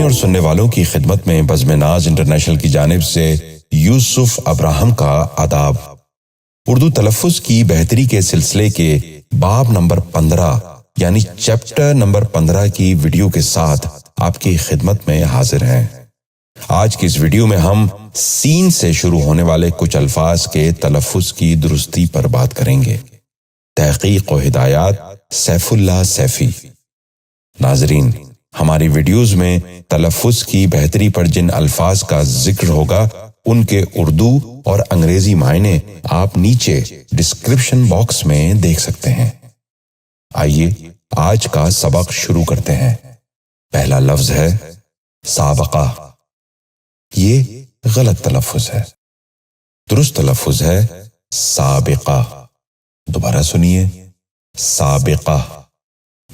اور سننے والوں کی خدمت میں بزم ناز انٹرنیشنل کی جانب سے یوسف ابراہم کا آداب۔ اردو تلفظ کی بہتری کے سلسلے کے باب نمبر 15 یعنی چیپٹر نمبر 15 کی ویڈیو کے ساتھ آپ کی خدمت میں حاضر ہیں۔ آج کی اس ویڈیو میں ہم سین سے شروع ہونے والے کچھ الفاظ کے تلفظ کی درستی پر بات کریں گے۔ تحقیق و ہدایات سیف اللہ سیفی۔ ناظرین، ہماری ویڈیوز میں تلفظ کی بہتری پر جن الفاظ کا ذکر ہوگا ان کے اردو اور انگریزی معنی آپ نیچے ڈسکرپشن باکس میں دیکھ سکتے ہیں۔ آئیے آج کا سبق شروع کرتے ہیں۔ پہلا لفظ ہے سابقہ۔ یہ غلط تلفظ ہے۔ درست تلفظ ہے سابقہ۔ دوبارہ سنیے، سابقہ۔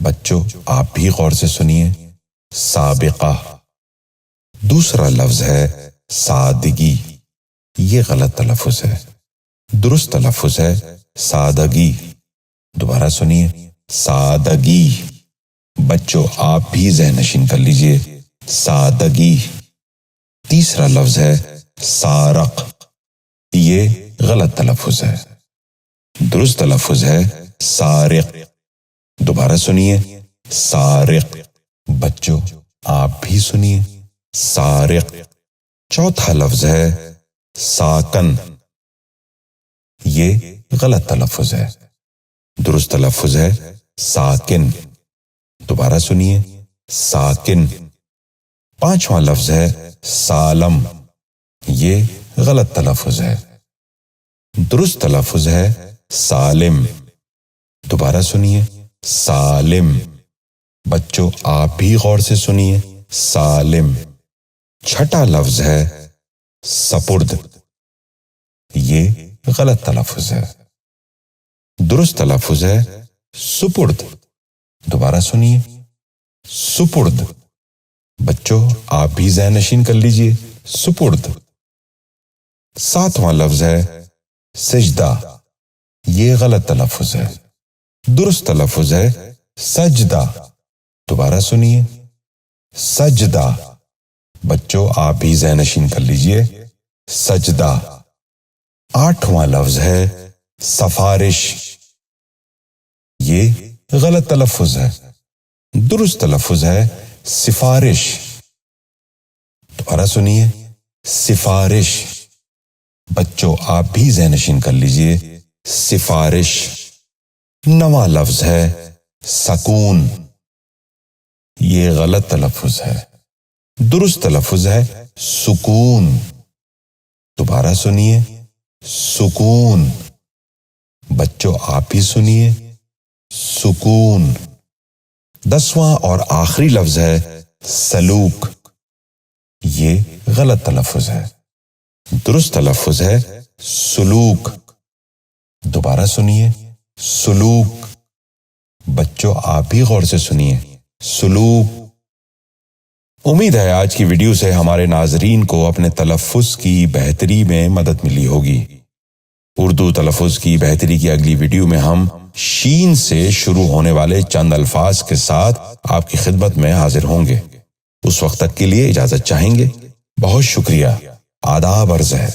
بچوں آپ بھی غور سے سنیے، سابقہ۔ دوسرا لفظ ہے سادگی۔ یہ غلط تلفظ ہے۔ درست تلفظ ہے سادگی۔ دوبارہ سنیے، سادگی۔ بچوں آپ بھی ذہن نشین کر لیجئے، سادگی۔ تیسرا لفظ ہے سارق۔ یہ غلط تلفظ ہے۔ درست تلفظ ہے سارق۔ دوبارہ سنیے، سارق۔ بچوں آپ بھی سنیے، سارق۔ چوتھا لفظ ہے ساکن۔ یہ غلط تلفظ ہے۔ درست تلفظ ہے ساکن۔ دوبارہ سنیے، ساکن۔ پانچواں لفظ ہے سالم۔ یہ غلط تلفظ ہے۔ درست تلفظ ہے سالم۔ دوبارہ سنیے، سالم۔ بچوں آپ بھی غور سے سنیے، سالم۔ چھٹا لفظ ہے سپرد۔ یہ غلط تلفظ ہے۔ درست تلفظ ہے سپرد۔ دوبارہ سنیے، سپرد۔ بچوں آپ بھی ذہن نشین کر لیجئے، سپرد۔ ساتواں لفظ ہے سجدہ۔ یہ غلط تلفظ ہے۔ درست تلفظ ہے سجدہ۔ دوبارہ سنیے، سجدہ۔ بچوں آپ بھی ذہن نشین کر لیجئے، سجدہ۔ آٹھواں لفظ ہے سفارش۔ یہ غلط تلفظ ہے۔ درست تلفظ ہے سفارش۔ دوبارہ سنیے، سفارش۔ بچوں آپ بھی ذہن نشین کر لیجئے، سفارش۔ نواں لفظ ہے سکون۔ یہ غلط تلفظ ہے۔ درست تلفظ ہے سکون۔ دوبارہ سنیے، سکون۔ بچوں آپ بھی سنیے، سکون۔ 10واں اور آخری لفظ ہے سلوک۔ یہ غلط تلفظ ہے۔ درست تلفظ ہے سلوک۔ دوبارہ سنیے، سلوک۔ بچوں آپ بھی غور سے سنیے، سلوک۔ امید ہے آج کی ویڈیو سے ہمارے ناظرین کو اپنے تلفظ کی بہتری میں مدد ملی ہوگی۔ اردو تلفظ کی بہتری کی اگلی ویڈیو میں ہم شین سے شروع ہونے والے چند الفاظ کے ساتھ آپ کی خدمت میں حاضر ہوں گے۔ اس وقت تک کے لیے اجازت چاہیں گے۔ بہت شکریہ۔ آداب عرض ہے۔